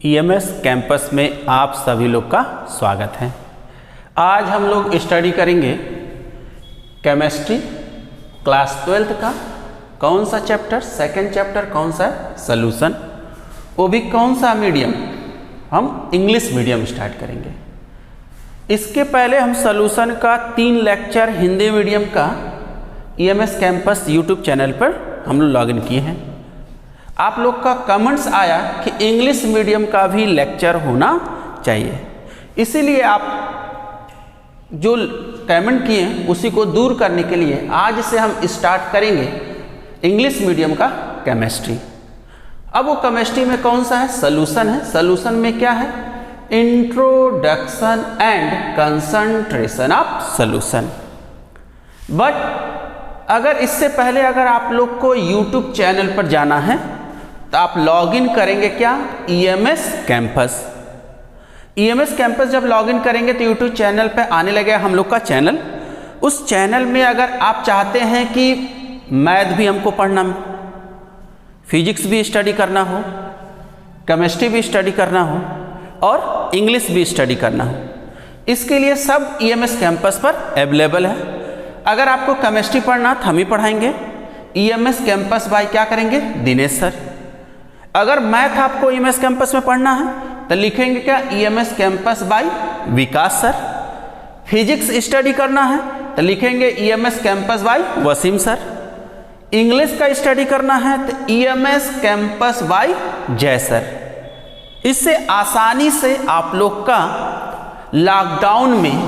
EMS campus में आप सभी लोग का स्वागत है। आज हम लोग स्टडी करेंगे केमिस्ट्री क्लास 12th का कौन सा चैप्टर, सेकंड चैप्टर कौन सा है, सॉल्यूशन। वो भी कौन सा मीडियम, हम इंग्लिश मीडियम स्टार्ट करेंगे। इसके पहले हम सॉल्यूशन का 3 लेक्चर हिंदी मीडियम का ईएमएस कैंपस यूट्यूब चैनल पर हम लोग लॉगिन किए हैं। आप लोग का कमेंट्स आया कि इंग्लिश मीडियम का भी लेक्चर होना चाहिए, इसीलिए आप जो कमेंट किए हैं उसी को दूर करने के लिए आज से हम स्टार्ट करेंगे इंग्लिश मीडियम का केमिस्ट्री। अब वो केमिस्ट्री में कौन सा है, सॉल्यूशन है। सॉल्यूशन में क्या है, introduction and concentration of solution. But अगर इससे पहले अगर आप लोग को यूट्यूब चैनल पर जाना है तो आप लॉगिन करेंगे क्या, ईएमएस कैंपस। ईएमएस कैंपस जब लॉगिन करेंगे तो यूट्यूब चैनल पे आने लगेगा हम लोग का चैनल। उस चैनल में अगर आप चाहते हैं कि मैथ भी हमको पढ़ना, फिजिक्स भी स्टडी करना हो, केमिस्ट्री भी स्टडी करना हो और इंग्लिश भी स्टडी करना हो, इसके लिए सब ईएमएस कैंपस पर अवेलेबल है। अगर आपको केमिस्ट्री पढ़ना तो हम ही पढ़ाएंगे, ईएमएस कैंपस बाय क्या करेंगे, दिनेश सर। अगर मैथ आपको ईएमएस कैंपस में पढ़ना है तो लिखेंगे क्या, EMS campus by Vikas sir. Physics study करना है तो लिखेंगे EMS campus by Wasim sir. English का स्टडी करना है तो EMS campus by Jay sir. इससे आसानी से आप लोग का लॉकडाउन में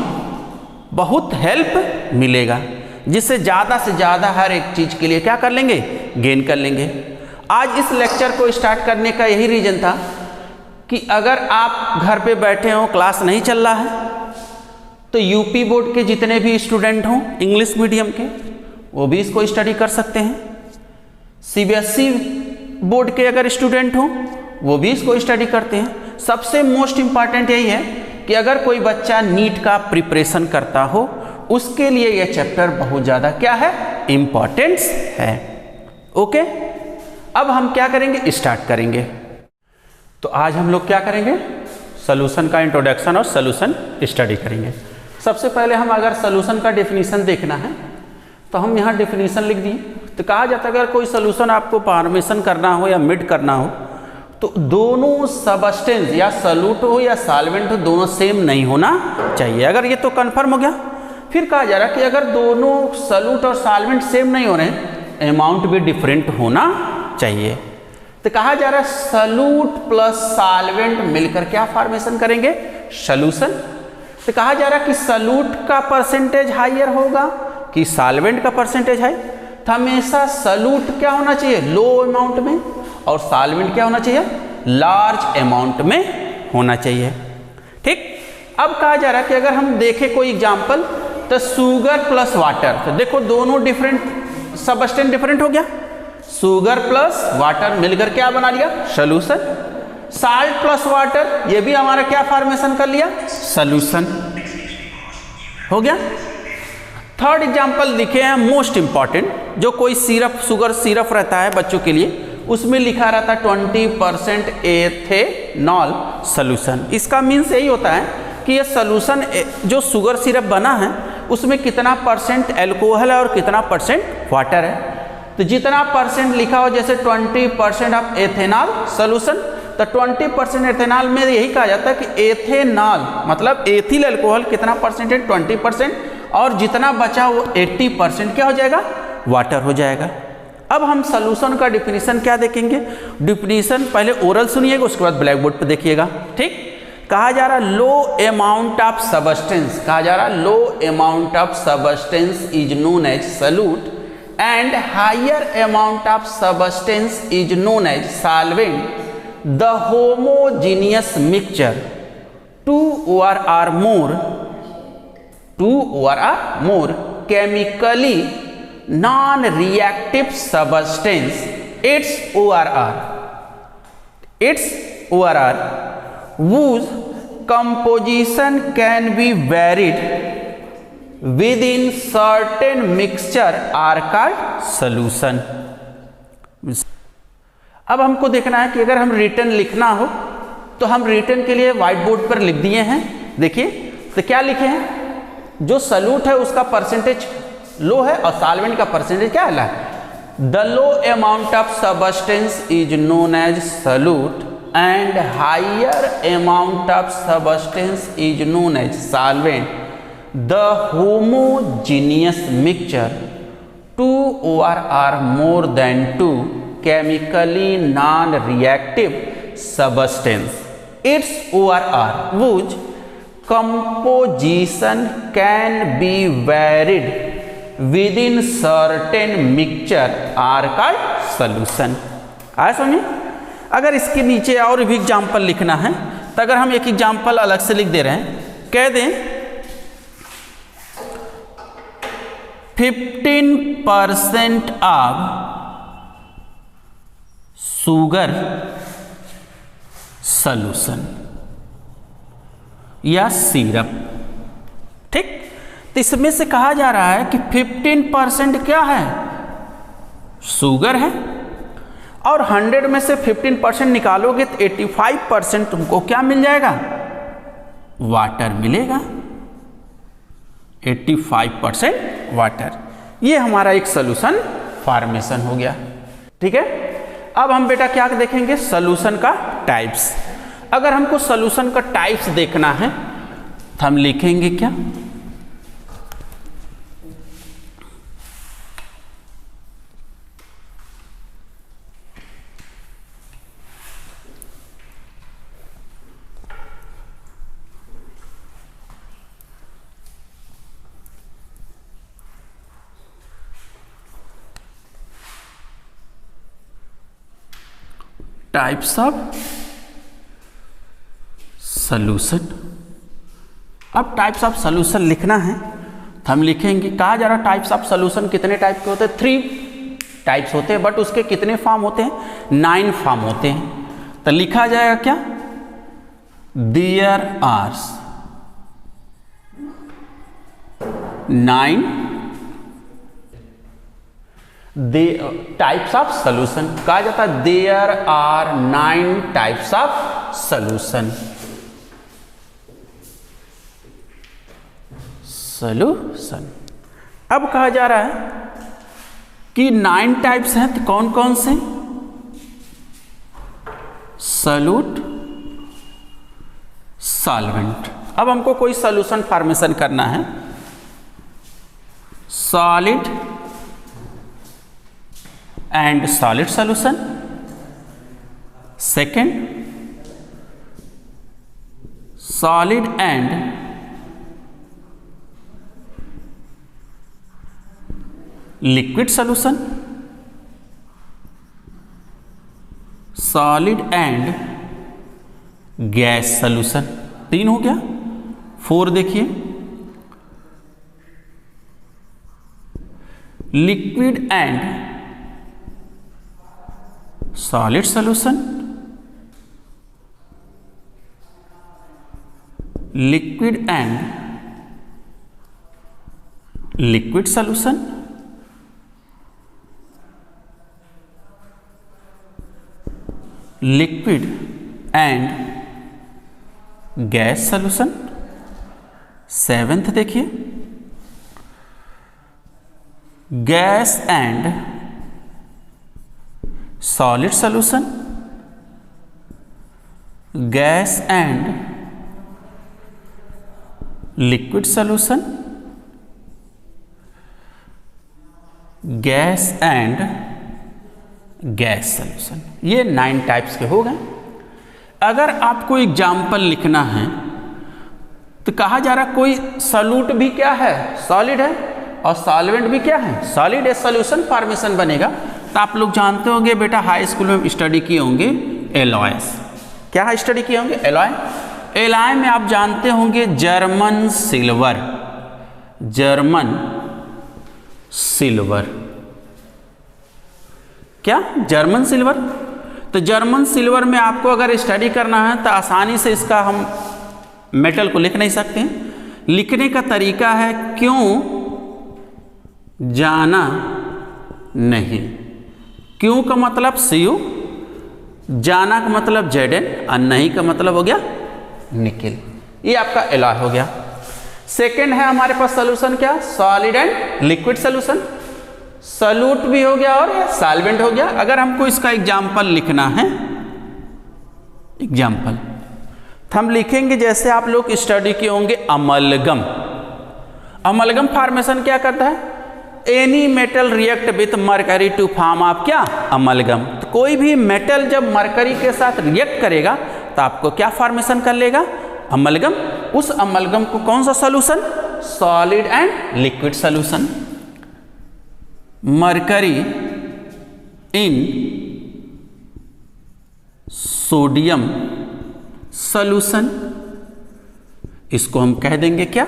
बहुत हेल्प मिलेगा, जिससे ज़्यादा से ज़्यादा हर एक चीज़ के लिए क्या कर लेंगे, गेन कर लेंगे। आज इस लेक्चर को स्टार्ट करने का यही रीज़न था कि अगर आप घर पे बैठे हो, क्लास नहीं चल रहा है, तो यूपी बोर्ड के जितने भी स्टूडेंट हों इंग्लिश मीडियम के, वो भी इसको स्टडी कर सकते हैं। सीबीएसई बोर्ड के अगर स्टूडेंट हों वो भी इसको स्टडी करते हैं। सबसे मोस्ट इम्पॉर्टेंट यही है कि अगर कोई बच्चा नीट का प्रिपरेशन करता हो उसके लिए यह चैप्टर बहुत ज़्यादा क्या है, इम्पॉर्टेंस है। ओके, अब हम क्या करेंगे, स्टार्ट करेंगे। तो आज हम लोग क्या करेंगे, सॉल्यूशन का इंट्रोडक्शन और सॉल्यूशन स्टडी करेंगे। सबसे पहले हम अगर सॉल्यूशन का डेफिनेशन देखना है तो हम यहाँ डेफिनेशन लिख दिए। तो कहा जाता है अगर कोई सॉल्यूशन आपको फॉर्मेशन करना हो या मिड करना हो तो दोनों सबस्टेंस या सॉल्यूट हो या सॉल्वेंट हो, दोनों सेम नहीं होना चाहिए। अगर ये तो कन्फर्म हो गया, फिर कहा जा रहा है कि अगर दोनों सॉल्यूट और सॉल्वेंट सेम नहीं हो रहे हैं, अमाउंट भी डिफरेंट होना चाहिए। तो कहा जा रहा है सॉल्यूट प्लस सॉल्वेंट मिलकर क्या फॉर्मेशन करेंगे, सॉल्यूशन। तो कहा जा रहा है कि सॉल्यूट का परसेंटेज हाइयर होगा कि सॉल्वेंट का परसेंटेज हाई। तो हमेशा सॉल्यूट क्या होना चाहिए, लो अमाउंट में, और सॉल्वेंट क्या होना चाहिए, लार्ज अमाउंट में होना चाहिए। ठीक, अब कहा जा रहा है कि अगर हम देखें कोई एग्जांपल, तो शुगर प्लस वाटर, तो देखो दोनों डिफरेंट सबस्टेंस डिफरेंट हो गया, शुगर प्लस वाटर मिलकर क्या बना लिया, सॉल्यूशन। साल्ट प्लस वाटर, ये भी हमारा क्या फॉर्मेशन कर लिया, सॉल्यूशन हो गया। थर्ड एग्जांपल दिखे हैं मोस्ट इंपॉर्टेंट, जो कोई सिरप, शुगर सिरप रहता है बच्चों के लिए, उसमें लिखा रहता है 20% एथेनॉल सॉल्यूशन। इसका मीन्स यही होता है कि ये सॉल्यूशन जो शुगर सिरप बना है उसमें कितना परसेंट एल्कोहल है और कितना परसेंट वाटर है। तो जितना परसेंट लिखा हो, जैसे 20% ऑफ एथेनॉल सॉल्यूशन, तो 20% एथेनॉल में यही कहा जाता है कि एथेनॉल मतलब एथिल अल्कोहल कितना परसेंट है, 20%, और जितना बचा वो 80% क्या हो जाएगा, वाटर हो जाएगा। अब हम सॉल्यूशन का डिफिनीशन क्या देखेंगे, डिफिनीशन पहले ओरल सुनिएगा, उसके बाद ब्लैक बोर्ड पर देखिएगा। ठीक, कहा जा रहा लो अमाउंट ऑफ सबस्टेंस, कहा जा रहा low amount of substance is known as solute and higher amount of substance is known as solvent. The homogeneous mixture two or more chemically non-reactive substance, its ORR whose composition can be varied within certain mixture are called solution. अब हमको देखना है कि अगर हम return लिखना हो तो हम रिटर्न के लिए व्हाइट बोर्ड पर लिख दिए हैं। देखिए तो क्या लिखे हैं, जो सल्यूट है उसका परसेंटेज लो है और सॉल्वेंट का परसेंटेज क्या है, the low amount of substance is known as solute and higher amount of substance is known as solvent. The homogeneous mixture 2 or are more than 2 chemically non-reactive substance, its ORR whose composition can be varied within certain mixture are called solution। आया समझे? अगर इसके नीचे और भी example लिखना है तो अगर हम एक एग्जाम्पल अलग से लिख दे रहे हैं, कह दें 15% ऑफ शुगर सॉल्यूशन या सिरप, ठीक। तो इसमें से कहा जा रहा है कि 15% क्या है, शुगर है, और 100 में से 15% निकालोगे तो 85% तुमको क्या मिल जाएगा, वाटर मिलेगा। 85% वाटर, ये हमारा एक सॉल्यूशन फॉर्मेशन हो गया, ठीक है। अब हम बेटा क्या देखेंगे, सॉल्यूशन का टाइप्स। अगर हमको सॉल्यूशन का टाइप्स देखना है तो हम लिखेंगे क्या, टाइप्स ऑफ सॉल्यूशन। अब टाइप्स ऑफ सॉल्यूशन लिखना है तो हम लिखेंगे, कहा जा रहा टाइप्स ऑफ सॉल्यूशन कितने टाइप के होते हैं, 3 टाइप्स होते हैं, बट उसके कितने फॉर्म होते हैं, 9 फॉर्म होते हैं। तो लिखा जाएगा क्या, there are 9 types of solution. कहा जाता है there are 9 types of solution. अब कहा जा रहा है कि 9 टाइप्स हैं, तो कौन कौन से, सॉल्यूट, सॉल्वेंट। अब हमको कोई सॉल्यूशन फॉर्मेशन करना है, solid and solid solution, second solid and liquid solution, solid and gas solution। 3 हो गया। 4 देखिए, liquid and solid solution, liquid and liquid solution, liquid and gas solution। 7th देखिए, gas and solid solution, gas and liquid solution, gas and gas solution। ये 9 types के हो गए। अगर आपको एग्जाम्पल लिखना है तो कहा जा रहा कोई सॉल्यूट भी क्या है, सॉलिड है, और सॉल्वेंट भी क्या है, सॉलिड है, सॉल्यूशन फॉर्मेशन बनेगा। तो आप लोग जानते होंगे बेटा, हाई स्कूल में स्टडी किए होंगे एलॉयस। क्या स्टडी किए होंगे, एलॉय। एलॉय में आप जानते होंगे जर्मन सिल्वर, जर्मन सिल्वर, क्या, जर्मन सिल्वर। तो जर्मन सिल्वर में आपको अगर स्टडी करना है तो आसानी से इसका हम मेटल को लिख नहीं सकते हैं। लिखने का तरीका है क्यों जाना नहीं। क्यों का मतलब CU, जाना का मतलब Zn और नहीं का मतलब हो गया निकिल। ये आपका एलॉय हो गया। सेकेंड है हमारे पास सोल्यूशन क्या, solid and liquid solution. Solute भी हो गया और सॉल्वेंट हो गया। अगर हमको इसका एग्जाम्पल लिखना है, एग्जाम्पल तो हम लिखेंगे जैसे आप लोग स्टडी किए होंगे अमलगम। अमलगम फॉर्मेशन क्या करता है, any metal react with mercury to form आप क्या अमलगम। तो कोई भी मेटल जब मरकरी के साथ रिएक्ट करेगा तो आपको क्या फॉर्मेशन कर लेगा, अमलगम। उस अमलगम को कौन सा solution, solid and liquid solution. Mercury in sodium solution, इसको हम कह देंगे क्या,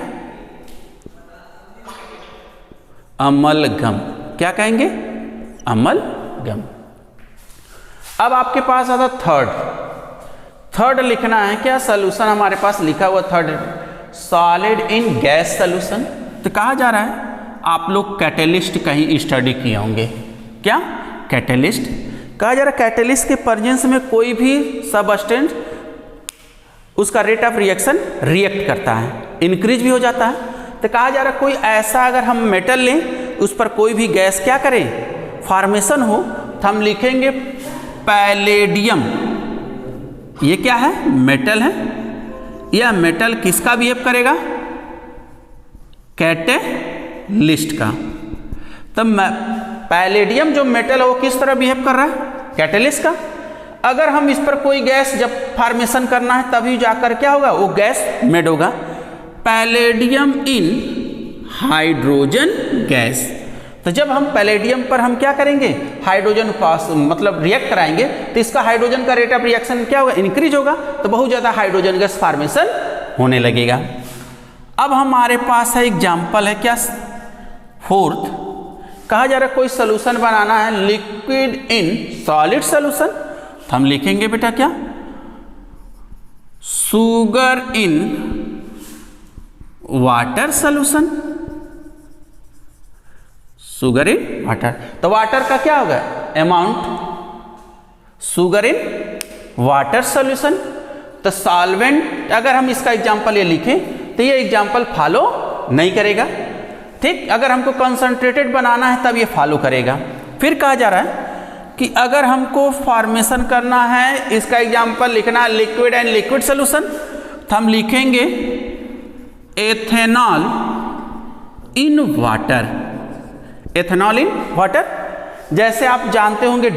अमलगम। क्या कहेंगे, अमलगम। अब आपके पास आता थर्ड लिखना है क्या, सॉल्यूशन हमारे पास लिखा हुआ third, solid in gas solution. तो कहा जा रहा है आप लोग कैटेलिस्ट कहीं स्टडी किए होंगे, क्या कैटेलिस्ट। कहा जा रहा है कैटेलिस्ट के प्रेजेंस में कोई भी सबस्टेंस उसका रेट ऑफ रिएक्शन रिएक्ट करता है, इंक्रीज भी हो जाता है। तो कहा जा रहा है कोई ऐसा अगर हम मेटल लें उस पर कोई भी गैस क्या करे, फॉर्मेशन हो, तो हम लिखेंगे पैलेडियम। ये क्या है, मेटल है। यह मेटल किसका बिहेव करेगा, कैटेलिस्ट का। तब पैलेडियम जो मेटल है वो किस तरह बिहेव कर रहा है, कैटेलिस्ट का। अगर हम इस पर कोई गैस जब फॉर्मेशन करना है तभी जाकर क्या होगा, वो गैस मेड होगा। पैलेडियम इन हाइड्रोजन गैस। तो जब हम पैलेडियम पर हम क्या करेंगे, हाइड्रोजन पास मतलब रिएक्ट कराएंगे तो इसका हाइड्रोजन का रेट ऑफ रिएक्शन क्या होगा, इंक्रीज होगा। तो बहुत ज़्यादा हाइड्रोजन गैस फॉर्मेशन होने लगेगा। अब हमारे पास है एग्जाम्पल है क्या, फोर्थ। कहा जा रहा है कोई सोल्यूशन बनाना है, लिक्विड इन सॉलिड सोल्यूशन। तो हम लिखेंगे बेटा क्या, sugar in water solution. Sugar in water, तो वाटर का क्या होगा amount, sugar in water solution. तो सॉल्वेंट अगर हम इसका एग्जांपल ये लिखें तो ये एग्जांपल फॉलो नहीं करेगा, ठीक। अगर हमको कंसंट्रेटेड बनाना है तब ये फॉलो करेगा। फिर कहा जा रहा है कि अगर हमको फॉर्मेशन करना है, इसका एग्जांपल लिखना है लिक्विड एंड लिक्विड सोल्यूशन, तो हम लिखेंगे ethanol in water. Ethanol in water, जैसे आप जानते होंगे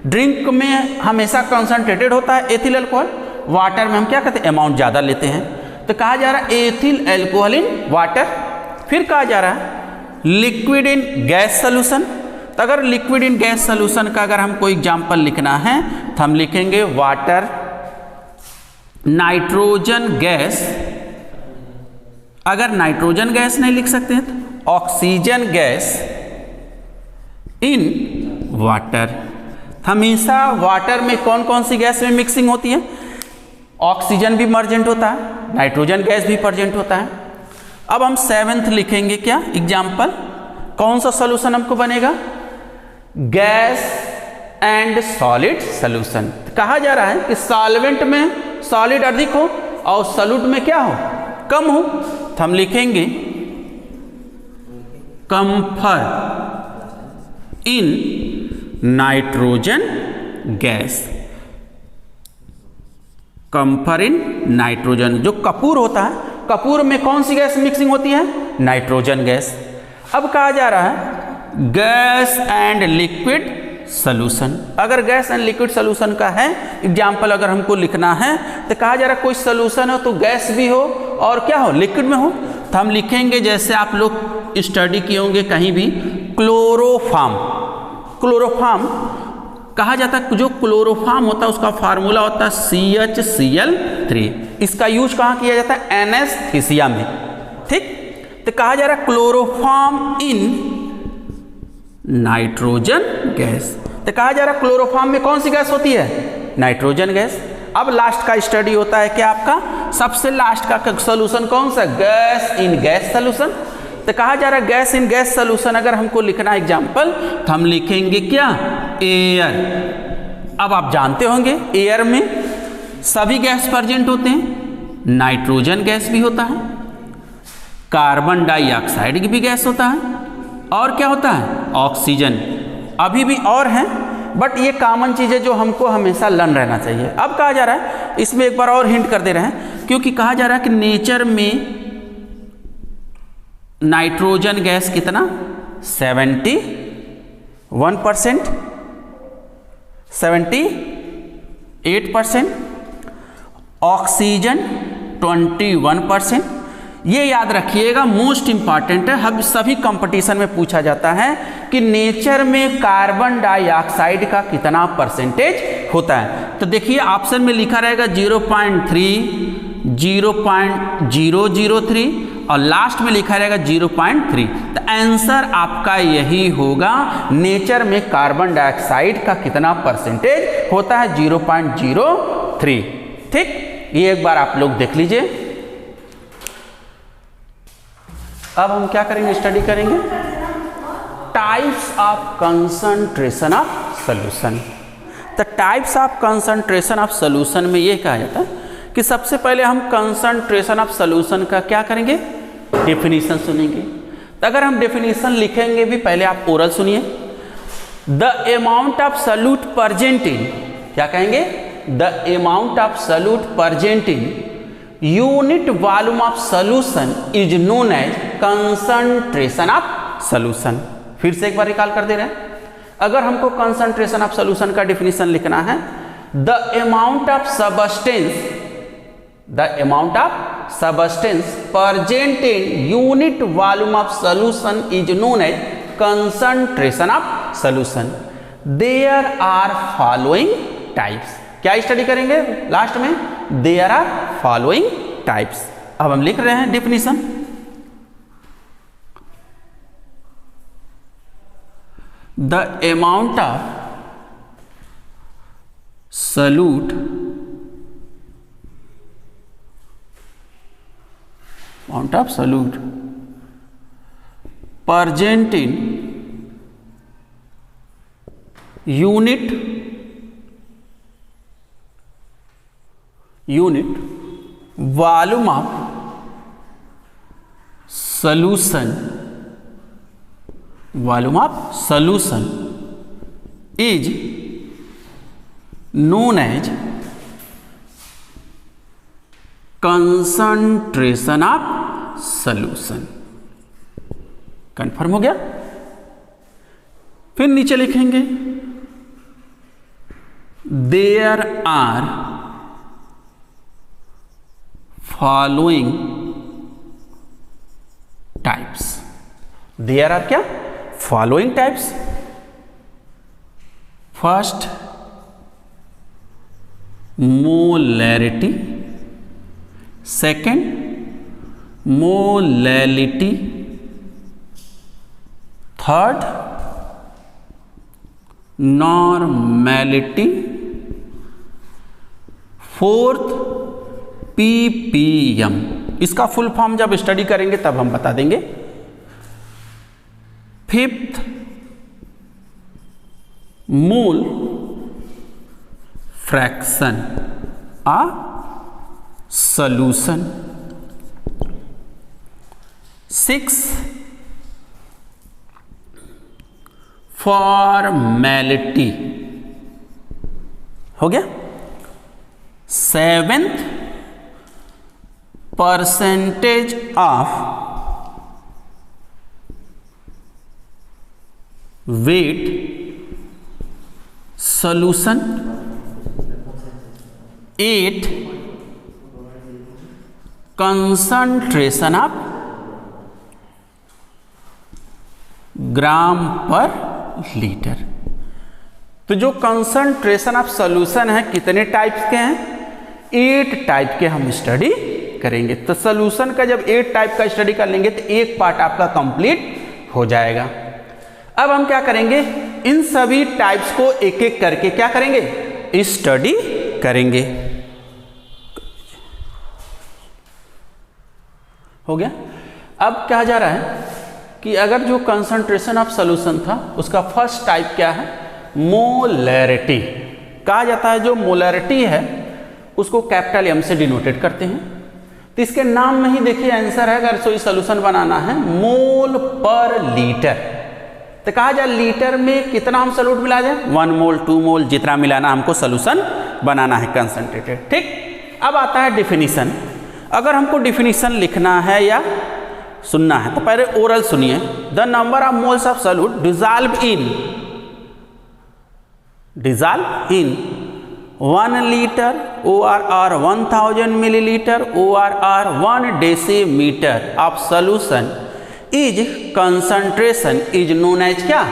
ड्रिंक में हमेशा कंसंट्रेटेड होता है एथिल अल्कोहल, वाटर में हम क्या करते हैं अमाउंट ज़्यादा लेते हैं। तो कहा जा रहा है एथिल अल्कोहल इन वाटर। फिर कहा जा रहा है लिक्विड इन गैस सोल्यूशन। तो अगर लिक्विड इन गैस सोल्यूशन का अगर हमको एग्जाम्पल लिखना है तो हम लिखेंगे वाटर नाइट्रोजन गैस। अगर नाइट्रोजन गैस नहीं लिख सकते हैं तो ऑक्सीजन गैस इन वाटर। हमेशा वाटर में कौन कौन सी गैस में मिक्सिंग होती है, ऑक्सीजन भी मर्जेंट होता है, नाइट्रोजन गैस भी प्रेजेंट होता है। अब हम सेवेंथ लिखेंगे क्या एग्जाम्पल, कौन सा सोल्यूशन हमको बनेगा, गैस एंड सॉलिड सोल्यूशन। कहा जा रहा है कि सॉल्वेंट में सॉलिड अधिक हो और सॉल्यूट में क्या हो, कम हो। तो हम लिखेंगे camphor in nitrogen gas. Camphor in nitrogen, जो कपूर होता है, कपूर में कौन सी गैस मिक्सिंग होती है, नाइट्रोजन गैस। अब कहा जा रहा है गैस एंड लिक्विड सोल्यूशन। अगर गैस एंड लिक्विड सोल्यूशन का है एग्जाम्पल अगर हमको लिखना है तो कहा जा रहा है कोई सोल्यूशन हो तो गैस भी हो और क्या हो, लिक्विड में हो। तो हम लिखेंगे जैसे आप लोग स्टडी किए होंगे कहीं भी, क्लोरोफॉर्म। क्लोरोफॉर्म कहा जाता है, जो क्लोरोफॉर्म होता है उसका फार्मूला होता है CHCl3। इसका यूज कहाँ किया जाता है, एनेस्थीसिया में, ठीक। तो कहा जा रहा है क्लोरोफॉर्म इन नाइट्रोजन गैस। तो कहा जा रहा है क्लोरोफॉर्म में कौन सी गैस होती है, नाइट्रोजन गैस। अब लास्ट का स्टडी होता है क्या आपका, सबसे लास्ट का सोल्यूशन कौन सा, गैस इन गैस सोल्यूशन। तो कहा जा रहा है गैस इन गैस सोल्यूशन अगर हमको लिखना है एग्जाम्पल तो हम लिखेंगे क्या, एयर अब आप जानते होंगे एयर में सभी गैस प्रेजेंट होते हैं, नाइट्रोजन गैस भी होता है, कार्बन डाइऑक्साइड भी गैस होता है, और क्या होता है, ऑक्सीजन। अभी भी और हैं, बट ये कॉमन चीज़ें जो हमको हमेशा लर्न रहना चाहिए। अब कहा जा रहा है, इसमें एक बार और हिंट कर दे रहे हैं, क्योंकि कहा जा रहा है कि नेचर में नाइट्रोजन गैस कितना 71%, 78%, ऑक्सीजन 21%। ये याद रखिएगा, मोस्ट इंपॉर्टेंट है, हम सभी कंपटीशन में पूछा जाता है कि नेचर में कार्बन डाइऑक्साइड का कितना परसेंटेज होता है। तो देखिए ऑप्शन में लिखा रहेगा 0.3, 0.003 और लास्ट में लिखा रहेगा 0.3। तो आंसर आपका यही होगा, नेचर में कार्बन डाइऑक्साइड का कितना परसेंटेज होता है, 0.03। ठीक, ये एक बार आप लोग देख लीजिए। अब हम क्या करेंगे, स्टडी करेंगे types of concentration of solution. तो types of concentration of solution में ये कहा जाता है कि सबसे पहले हम कंसंट्रेशन ऑफ सॉल्यूशन का क्या करेंगे, डेफिनेशन सुनेंगे। तो अगर हम डेफिनेशन लिखेंगे भी, पहले आप ओरल सुनिए। The amount of solute present in, क्या कहेंगे, the amount of solute present in unit volume of solution is known as concentration of solution. फिर से एक बार रिकॉल कर दे रहे हैं, अगर हमको कंसंट्रेशन ऑफ सॉल्यूशन का डेफिनेशन लिखना है, the amount of substance, the amount of substance present in unit volume of solution is known as concentration of solution. There are following types, क्या स्टडी करेंगे लास्ट में, देयर आर फॉलोइंग टाइप्स। अब हम लिख रहे हैं definition, the amount of solute amount of solute present in unit volume of solution is known as concentration of solution. Confirm हो गया। फिर नीचे लिखेंगे, there are following types. There are क्या, following types. First molarity, second molality, third normality, fourth PPM. इसका full form जब study करेंगे तब हम बता देंगे। फिफ्थ मोल फ्रैक्शन आ सॉल्यूशन। 6 फॉर्मेलिटी हो गया। 7th percentage of weight solution. 8 concentration of gram per litre. तो जो कंसंट्रेशन ऑफ सॉल्यूशन है कितने टाइप्स के हैं, 8 टाइप के हम स्टडी करेंगे। तो सॉल्यूशन का जब 8 टाइप का स्टडी कर लेंगे तो एक पार्ट आपका कंप्लीट हो जाएगा। अब हम क्या करेंगे, इन सभी टाइप्स को एक एक करके क्या करेंगे, स्टडी करेंगे। हो गया। अब कहा जा रहा है कि अगर जो कंसंट्रेशन ऑफ सॉल्यूशन था उसका फर्स्ट टाइप क्या है, मोलैरिटी। कहा जाता है जो मोलरिटी है उसको कैपिटल M से डिनोटेड करते हैं। तो इसके नाम में ही देखिए आंसर है, अगर कोई सोल्यूशन बनाना है मोल पर लीटर, तो कहा जाए लीटर में कितना हम सॉल्यूट मिला जाए, 1 मोल 2 मोल जितना मिलाना हमको सोल्यूशन बनाना है कंसंट्रेटेड। ठीक, अब आता है डिफिनीशन। अगर हमको डिफिनीशन लिखना है या सुनना है तो पहले ओरल सुनिए। The number of moles of solute dissolve in 1 litre ORR 1000 millilitre ORR 1 decimetre of solution is concentration is known as क्या,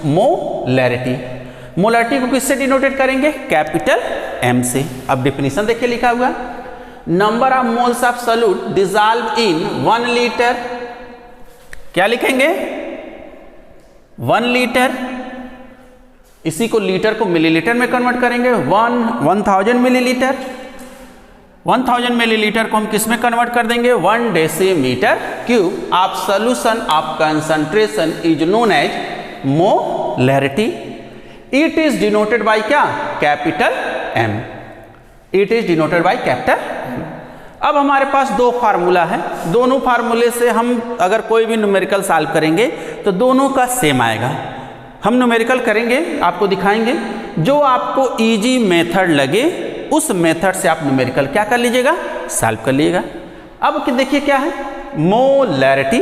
मोलैरिटी। मोलैरिटी को किससे डिनोटेड करेंगे, कैपिटल M से। अब डिफिनीशन देखिए लिखा हुआ, number of moles of solute dissolve in 1 litre, क्या लिखेंगे 1 लीटर, इसी को लीटर को मिलीलीटर में कन्वर्ट करेंगे, 1000 मिलीलीटर, 1000 मिलीलीटर को हम किस में कन्वर्ट कर देंगे, 1 decimetre cube of solution of concentration is known as molarity. It is denoted by क्या, capital M। It is denoted by capital M। अब हमारे पास दो फार्मूला है, दोनों फार्मूले से हम अगर कोई भी न्यूमेरिकल सॉल्व करेंगे तो दोनों का सेम आएगा। हम न्यूमेरिकल करेंगे, आपको दिखाएंगे, जो आपको इजी मेथड लगे उस मेथड से आप न्यूमेरिकल क्या कर लीजिएगा, सॉल्व कर लीजिएगा। अब देखिए क्या है, molarity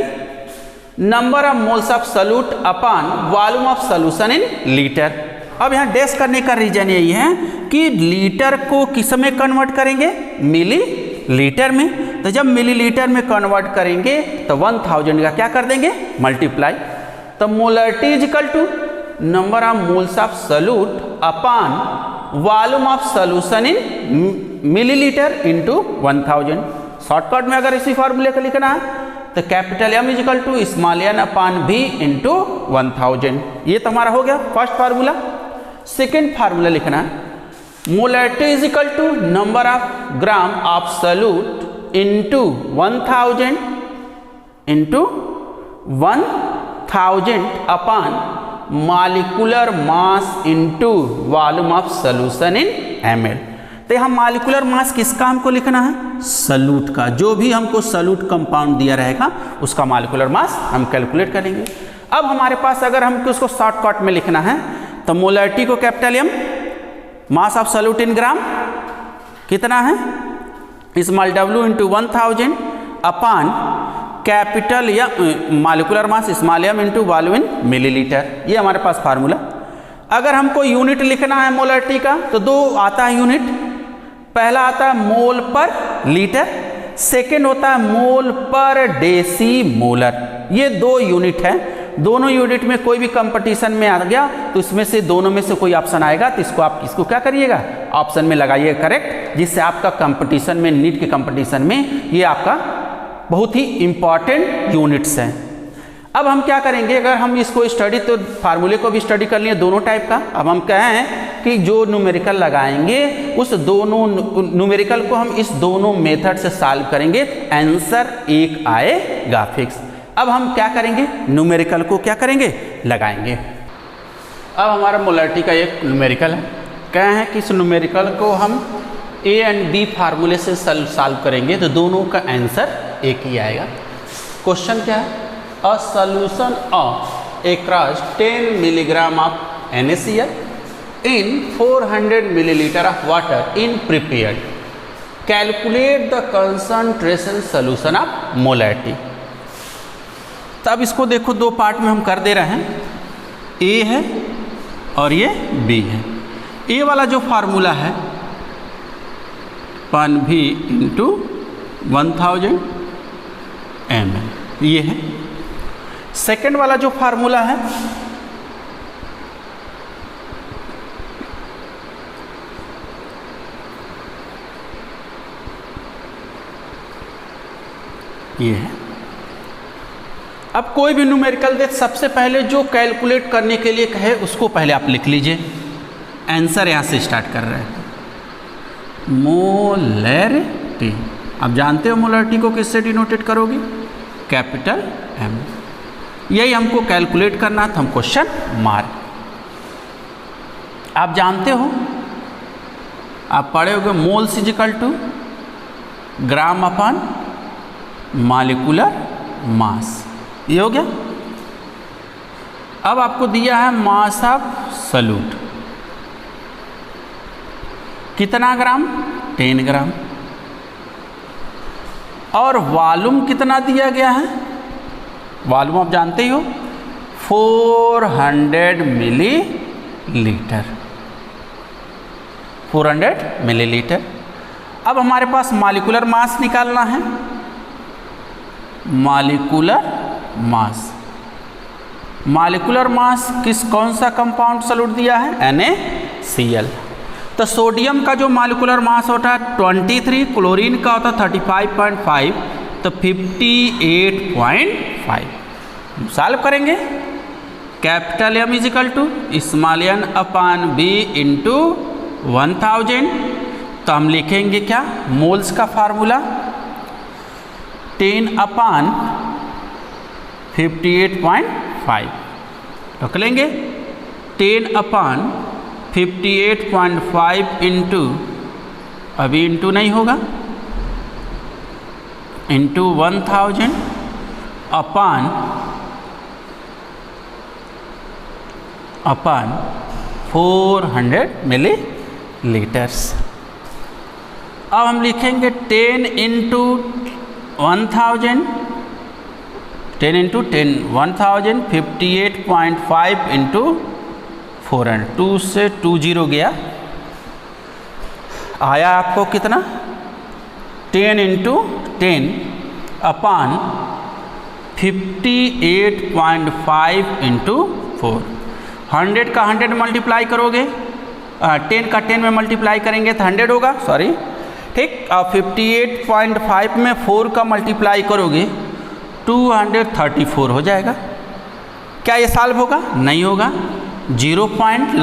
number of moles of solute upon volume of solution in litre. अब यहाँ डैश करने का रीजन यही है कि लीटर को किस में कन्वर्ट करेंगे, मिली लीटर में। तो जब मिलीलीटर में कन्वर्ट करेंगे तो 1000 का क्या कर देंगे, मल्टीप्लाई। तो molarity is equal to number of moles of solute upon volume of solution in millilitre into 1000। Shortcut में अगर इसी फॉर्मूले का लिखना है तो capital M is equal to small n upon V into 1000। ये तो हमारा हो गया फर्स्ट फार्मूला। सेकेंड फार्मूला लिखना है, molarity is equal to number of gram of solute into 1000 into 1000 upon molecular mass into volume of solution in ml। तो यहाँ molecular mass किसका हमको लिखना है, सॉल्यूट का। जो भी हमको सॉल्यूट कंपाउंड दिया रहेगा उसका मॉलिक्यूलर मास हम कैलकुलेट करेंगे। अब हमारे पास अगर हमको उसको शॉर्टकट में लिखना है तो मोलैरिटी को capital M, mass of solute in gram कितना है, small w into 1000 upon capital या molecular mass small m into volume in millilitre. ये हमारे पास फार्मूला। अगर हमको यूनिट लिखना है मोलैरिटी का तो दो आता है यूनिट, पहला आता है मोल पर लीटर, सेकेंड होता है मोल पर डेसीमोलर। ये दो यूनिट है, दोनों यूनिट में कोई भी कंपटीशन में आ गया तो इसमें से दोनों में से कोई ऑप्शन आएगा तो इसको आप इसको क्या करिएगा, ऑप्शन में लगाइएगा करेक्ट, जिससे आपका कंपटीशन में, नीट के कंपटीशन में ये आपका बहुत ही इंपॉर्टेंट यूनिट्स हैं। अब हम क्या करेंगे, अगर हम इसको स्टडी तो फार्मूले को भी स्टडी कर लिए दोनों टाइप का। अब हम कहें कि जो न्यूमेरिकल लगाएंगे उस दोनों न्यूमेरिकल को हम इस दोनों मेथड से सॉल्व करेंगे, आंसर एक आएगा फिक्स। अब हम क्या करेंगे, न्यूमेरिकल को क्या करेंगे, लगाएंगे। अब हमारा मोलैरिटी का एक न्यूमेरिकल है, कहे हैं कि इस न्यूमेरिकल को हम A एंड B फार्मूले से सॉल्व करेंगे तो दोनों का आंसर एक ही आएगा। क्वेश्चन क्या है, a solution of across 10 milligram of NaCl in 400 milliliter of water in prepared, calculate the concentration solution of molarity। तब इसको देखो दो पार्ट में हम कर दे रहे हैं, A है और ये B है। A वाला जो फार्मूला है 1V इंटू 1000 ml ये है। सेकेंड वाला जो फार्मूला है ये है। अब कोई भी न्यूमेरिकल दे सबसे पहले जो कैलकुलेट करने के लिए कहे उसको पहले आप लिख लीजिए। आंसर यहाँ से स्टार्ट कर रहे हैं, मोलैरिटी। आप जानते हो मोलैरिटी को किससे डिनोटेट करोगे, कैपिटल M। यही हमको कैलकुलेट करना था, हम क्वेश्चन मार्क। आप जानते हो आप पढ़े होगे moles is equal to gram upon molecular mass. ये हो गया। अब आपको दिया है मास ऑफ सॉल्यूट, कितना ग्राम? 10 ग्राम। और वॉल्यूम कितना दिया गया है? वॉल्यूम आप जानते ही हो 400 मिलीलीटर, 400 मिलीलीटर। अब हमारे पास मॉलिक्यूलर मास निकालना है। मॉलिक्यूलर मास, मॉलिक्यूलर मास कौन सा कंपाउंड सॉल्यूट दिया है? NaCl। तो सोडियम का जो मॉलिक्यूलर मास होता है 23, क्लोरीन का होता है 35.5, तो 58.5। सॉल्व करेंगे। Capital M is equal to small n upon B into 1000। तो हम लिखेंगे क्या? मोल्स का फार्मूला 10 अपान 58.5 रख लेंगे। 10 अपान 58.5 इंटू, अभी इंटू नहीं होगा, इंटू 1000 अपान 400 मिलीलीटर्स। अब हम लिखेंगे 10 इंटू 1000, 10 इंटू 10 1000, 58.5 इंटू 400, 2 से 20 गया, आया आपको कितना? 10 इंटू 10 अपान 58.5 इंटू 4। 100 का 100 मल्टीप्लाई करोगे, 10 का 10 में मल्टीप्लाई करेंगे तो 100 होगा, सॉरी, ठीक। अब 58.5 में 4 का मल्टीप्लाई करोगे 234 हो जाएगा। क्या ये सॉल्व होगा? नहीं होगा। 0 पॉइंट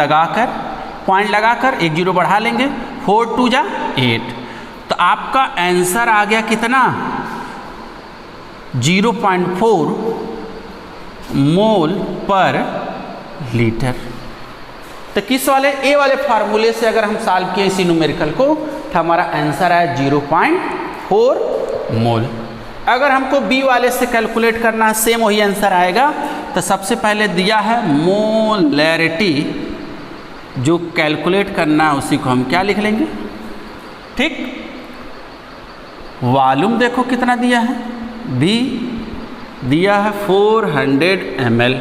लगाकर एक 0 बढ़ा लेंगे, 4 2 जा 8। तो आपका आंसर आ गया कितना? 0.4 मोल पर लीटर। तो किस वाले? ए वाले फार्मूले से अगर हम सॉल्व किए इसी न्यूमेरिकल को तो हमारा आंसर आया 0.4 मोल। अगर हमको बी वाले से कैलकुलेट करना है, सेम वही आंसर आएगा। तो सबसे पहले दिया है मोलैरिटी, जो कैलकुलेट करना है उसी को हम क्या लिख लेंगे, ठीक। वॉल्यूम देखो कितना दिया है, बी दिया है 400 ml।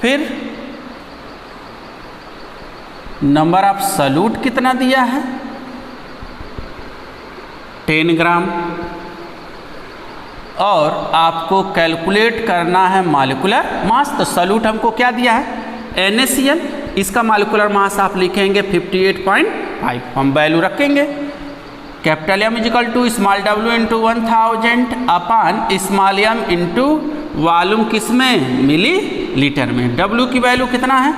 फिर नंबर ऑफ सॉल्यूट कितना दिया है? 10 ग्राम। और आपको कैलकुलेट करना है मॉलिक्यूलर मास। तो सॉल्यूट हमको क्या दिया है? NaCl। इसका मॉलिक्यूलर मास आप लिखेंगे 58.5, हम वैल्यू रखेंगे। Capital M is equal to small w into 1000 upon small m into volume किस में? मिलीलीटर में। W की वैल्यू कितना है?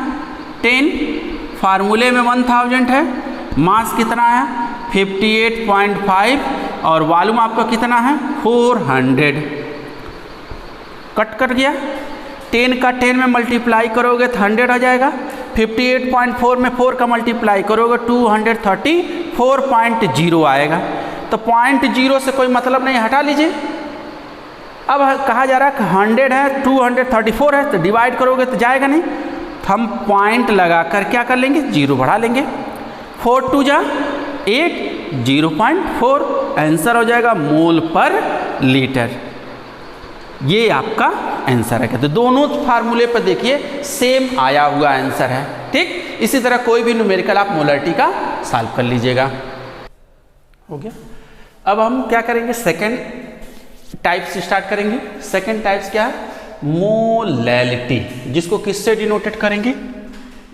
10, फार्मूले में 1000 है, मास कितना है? 58.5 और वॉल्यूम आपका कितना है? 400। कट गया। 10 का 10 में मल्टीप्लाई करोगे तो 100 आ जाएगा। 58.4 में 4 का मल्टीप्लाई करोगे 234.0 आएगा। तो 0.0 से कोई मतलब नहीं, हटा लीजिए। अब कहा जा रहा है कि 100 है, 234 है, तो डिवाइड करोगे तो जाएगा नहीं। तो हम पॉइंट लगाकर क्या कर लेंगे? 0 बढ़ा लेंगे। 4 2 जा 8, 0.4 आंसर हो जाएगा मोल पर लीटर। ये आपका आंसर है। तो दोनों फार्मूले पर देखिए सेम आया हुआ आंसर है, ठीक। इसी तरह कोई भी न्यूमेरिकल आप मोलैरिटी का सॉल्व कर लीजिएगा। हो गया। अब हम क्या करेंगे? सेकेंड टाइप से स्टार्ट करेंगे। सेकेंड टाइप्स क्या है? मोलैलिटी, जिसको किससे डिनोटेड करेंगे?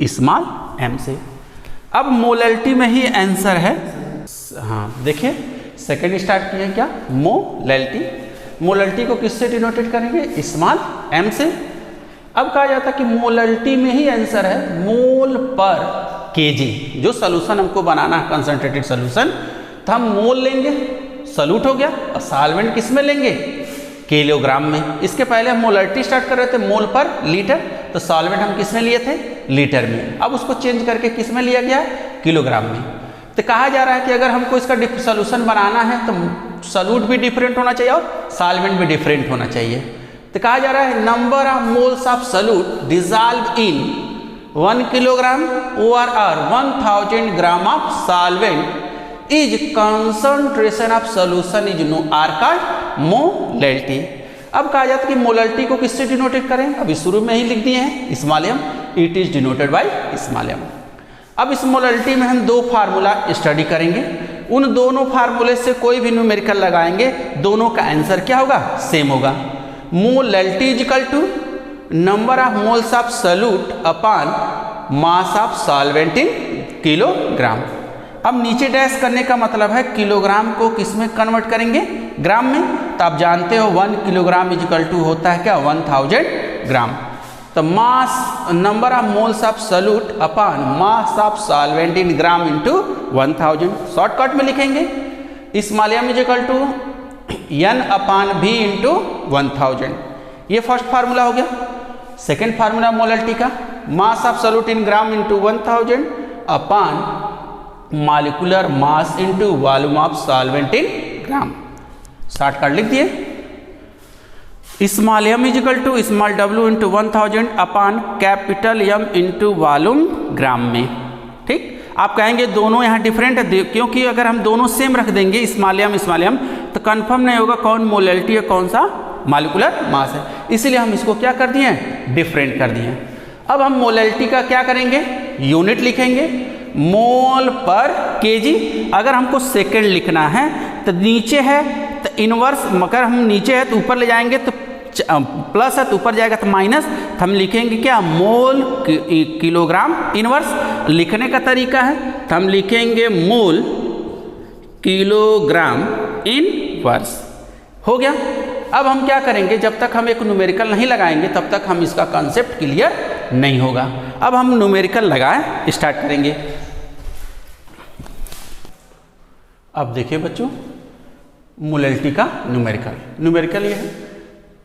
स्मॉल m से। अब मोलैलिटी में ही आंसर है। हाँ देखिए, सेकेंड स्टार्ट किए क्या? मोलैलिटी। मोलैलिटी को किससे डिनोटेड करेंगे? स्मॉल m से। अब कहा जाता है कि मोलैलिटी में ही आंसर है मोल पर केजी। जो सोल्यूशन हमको बनाना है कंसंट्रेटेड सोल्यूशन, तो हम मोल लेंगे, सॉल्यूट हो गया। और सॉल्वेंट किस में लेंगे? किलोग्राम में। इसके पहले हम मोलैलिटी स्टार्ट कर रहे थे मोल पर लीटर, तो सॉल्वेंट हम किस में लिए थे? लीटर में। अब उसको चेंज करके किस में लिया गया? किलोग्राम में। तो कहा जा रहा है कि अगर हमको इसका सोल्यूशन बनाना है तो सॉल्यूट भी डिफरेंट होना चाहिए और सॉल्वेंट भी डिफरेंट होना चाहिए। तो कहा जा रहा है number of moles of solute dissolve in 1 kilogram और 1000 gram of solvent is concentration of solution is known or called molality. अब कहा जाता है कि मोलैलिटी को किससे डिनोटेड करें, अभी शुरू में ही लिख दिए हैं small m, it is denoted by small m। अब इस मोलैलिटी में हम दो फार्मूला स्टडी करेंगे, उन दोनों फार्मूले से कोई भी न्यूमेरिकल लगाएंगे, दोनों का आंसर क्या होगा, सेम होगा। Molality is equal to number of moles of solute upon mass of solvent in kilogram. अब नीचे डैश करने का मतलब है किलोग्राम को किस में कन्वर्ट करेंगे, ग्राम में। तो आप जानते हो 1 किलोग्राम इज इक्वल टू होता है क्या, 1000 ग्राम। तो mass number of moles of solute upon mass of solvent in gram into 1000। Shortcut में लिखेंगे small m is equal to n upon v into 1000। ये फर्स्ट फार्मूला हो गया। सेकेंड फार्मूला मोलैलिटी का mass of solute in gram into 1000 upon molecular mass into volume of solvent in gram. Shortcut लिख दिए small m is equal to small w into 1000 upon capital M into volume gram में। ठीक, आप कहेंगे दोनों यहाँ different है, क्योंकि अगर हम दोनों सेम रख देंगे स्मॉल m तो कंफर्म नहीं होगा कौन मोलैलिटी है कौन सा मॉलिक्यूलर मास है, इसीलिए हम इसको क्या कर दिए, डिफरेंट कर दिए। अब हम मोलैलिटी का क्या करेंगे, यूनिट लिखेंगे मोल पर केजी। अगर हमको सेकेंड लिखना है तो नीचे है तो इनवर्स, मगर हम नीचे है तो ऊपर ले जाएंगे तो प्लस है तो ऊपर जाएगा तो माइनस, तो हम लिखेंगे क्या, मोल किलोग्राम। इनवर्स लिखने का तरीका है तो हम लिखेंगे मोल किलोग्राम इनवर्स। हो गया। अब हम क्या करेंगे, जब तक हम एक न्यूमेरिकल नहीं लगाएंगे तब तक हम इसका कॉन्सेप्ट क्लियर नहीं होगा। अब हम न्यूमेरिकल लगाएं स्टार्ट करेंगे। अब देखिए बच्चों मोलैलिटी का न्यूमेरिकल ये है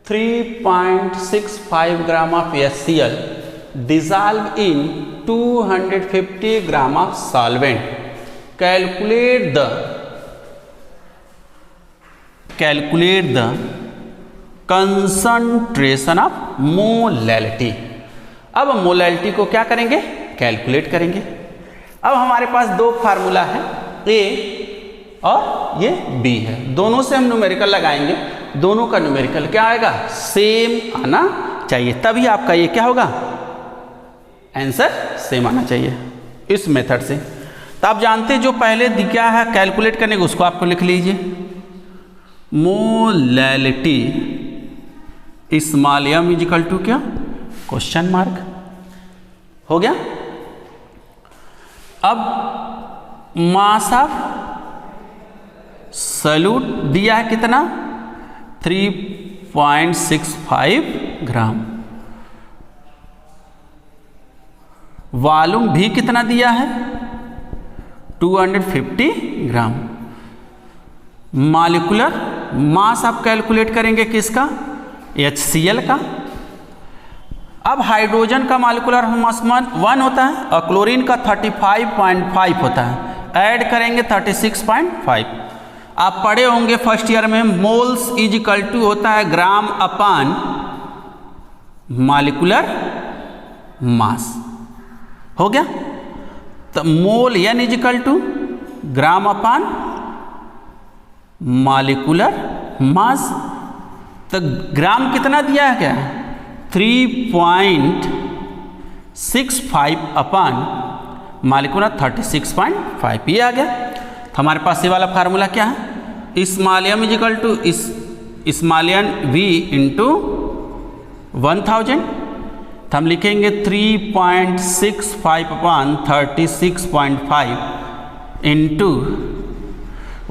3.65 gram of HCl dissolve in 250 gram of solvent. Calculate the concentration of molality. अब मोलैलिटी को क्या करेंगे, कैलकुलेट करेंगे। अब हमारे पास दो फार्मूला है, A और ये B है, दोनों से हम न्यूमेरिकल लगाएंगे, दोनों का न्यूमेरिकल क्या आएगा, सेम आना चाहिए, तभी आपका ये क्या होगा, आंसर सेम आना चाहिए इस मेथड से। तो आप जानते हैं जो पहले दिया है कैलकुलेट करने को, उसको आपको लिख लीजिए molality small m is equal to क्या, क्वेश्चन मार्क। हो गया। अब मास ऑफ सॉल्यूट दिया है कितना, 3.65 ग्राम। वॉल्यूम भी कितना दिया है, 250 ग्राम। मॉलिक्यूलर मास आप कैलकुलेट करेंगे किसका, HCl का। अब हाइड्रोजन का मॉलिक्यूलर मास 1 होता है और क्लोरीन का 35.5 होता है, ऐड करेंगे 36.5। आप पढ़े होंगे फर्स्ट ईयर में मोल्स इज इक्वल टू होता है ग्राम अपान मॉलिक्यूलर मास। हो गया। तो mole n is equal to gram upon molecular mass. तो ग्राम कितना दिया है क्या, 3.65 अपान मॉलिक्यूलर 36.5, ये आ गया। तो हमारे पास ये वाला फार्मूला क्या है, small m is equal to small n v into 1000। तो हम लिखेंगे 3.65 अपान 36.5 इंटू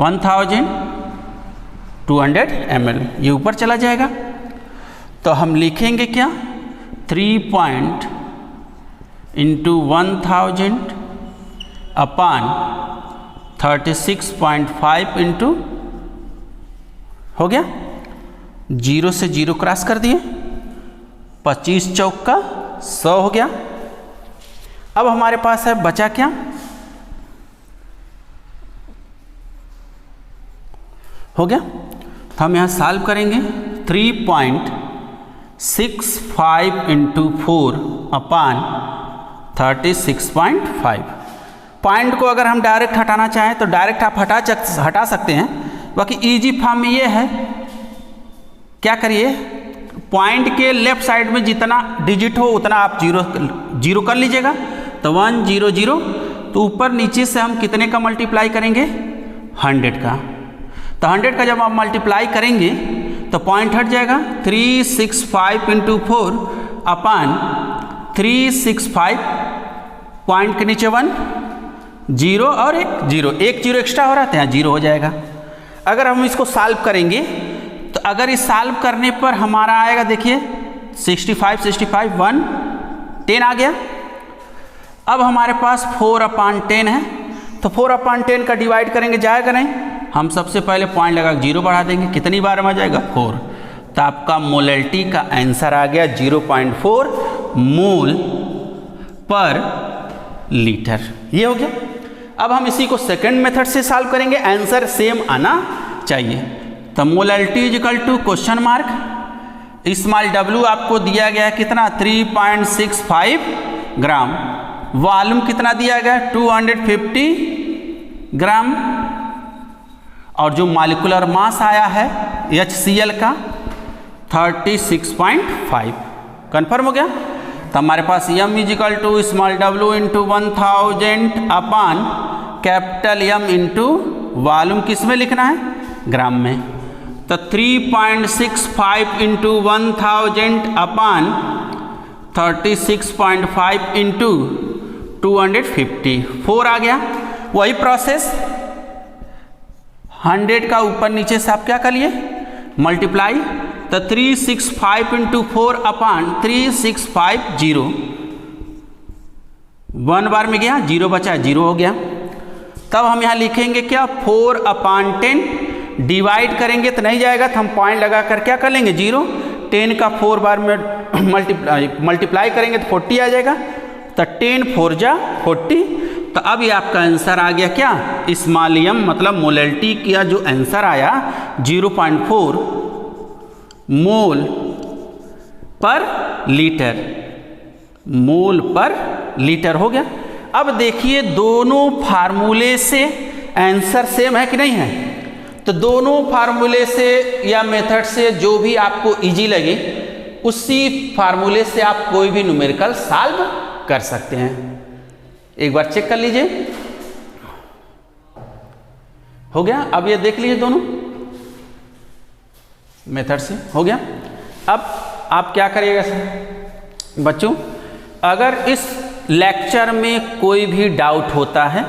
1000 200 ml, ये ऊपर चला जाएगा। तो हम लिखेंगे क्या, 3 इंटू 1000 अपान 36.5 इंटू, हो गया, 0 से 0 क्रॉस कर दिए, 25 चौका 100 हो गया। अब हमारे पास है बचा क्या, हो गया। तो हम यहाँ सॉल्व करेंगे 3.65 × 4 अपान 36.5। पॉइंट को अगर हम डायरेक्ट हटाना चाहें तो डायरेक्ट आप हटा सकते हैं, बाकी इजी फॉर्म में ये है, क्या करिए पॉइंट के लेफ्ट साइड में जितना डिजिट हो उतना आप जीरो कर लीजिएगा। तो 1 0 0, तो ऊपर नीचे से हम कितने का मल्टीप्लाई करेंगे 100 का। तो 100 का जब आप मल्टीप्लाई करेंगे तो पॉइंट हट जाएगा 365 × 4 अपान 365, पॉइंट के नीचे 1 0 और एक जीरो एक्स्ट्रा हो रहा था, यहाँ 0 हो जाएगा। अगर हम इसको सॉल्व करेंगे तो अगर इस सॉल्व करने पर हमारा आएगा, देखिए 65 65 1 10 आ गया। अब हमारे पास 4/10 है, तो 4/10 का डिवाइड करेंगे, जाएगा नहीं, हम सबसे पहले पॉइंट लगा 0 बढ़ा देंगे, कितनी बार में आ जाएगा 4। तो आपका मोलैलिटी का आंसर आ गया 0.4 मोल पर लीटर। ये हो गया। अब हम इसी को सेकंड मेथड से सॉल्व करेंगे, आंसर सेम आना चाहिए। तो molality is equal to question mark, small w आपको दिया गया है कितना 3.65 ग्राम, वॉल्यूम कितना दिया गया 250 ग्राम, और जो मॉलिक्यूलर मास आया है HCl का 36.5। कन्फर्म हो गया। तो हमारे पास m is equal to small w into 1000 upon capital M into volume किस में लिखना है ग्राम में। तो 3.65 इंटू 1000 अपान 36.5 इंटू 250, 4 आ गया। वही प्रोसेस 100 का ऊपर नीचे से आप क्या कर लिए मल्टीप्लाई, तो 365 इंटू 4 अपान 3650, 1 बार में गया 0 बचा 0 हो गया। तब हम यहाँ लिखेंगे क्या 4/10, डिवाइड करेंगे तो नहीं जाएगा, तो हम पॉइंट लगा कर क्या कर लेंगे 0, 10 का 4 बार में मल्टीप्लाई करेंगे तो 40 आ जाएगा। तो 10 4 जा 40। तो अब ये आपका आंसर आ गया क्या स्मॉल m, मतलब मोलैलिटी का जो आंसर आया 0.4 मोल पर लीटर, मोल पर लीटर हो गया। अब देखिए दोनों फार्मूले से आंसर सेम है कि नहीं है। तो दोनों फार्मूले से या मेथड से जो भी आपको इजी लगे उसी फार्मूले से आप कोई भी न्यूमेरिकल सॉल्व कर सकते हैं। एक बार चेक कर लीजिए, हो गया। अब ये देख लीजिए दोनों मेथड से हो गया। अब आप क्या करिएगा बच्चों, अगर इस लेक्चर में कोई भी डाउट होता है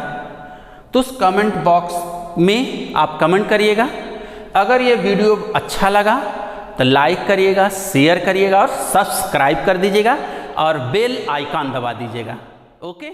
तो उस कमेंट बॉक्स में आप कमेंट करिएगा। अगर ये वीडियो अच्छा लगा तो लाइक करिएगा, शेयर करिएगा और सब्सक्राइब कर दीजिएगा और बेल आइकॉन दबा दीजिएगा। ओके।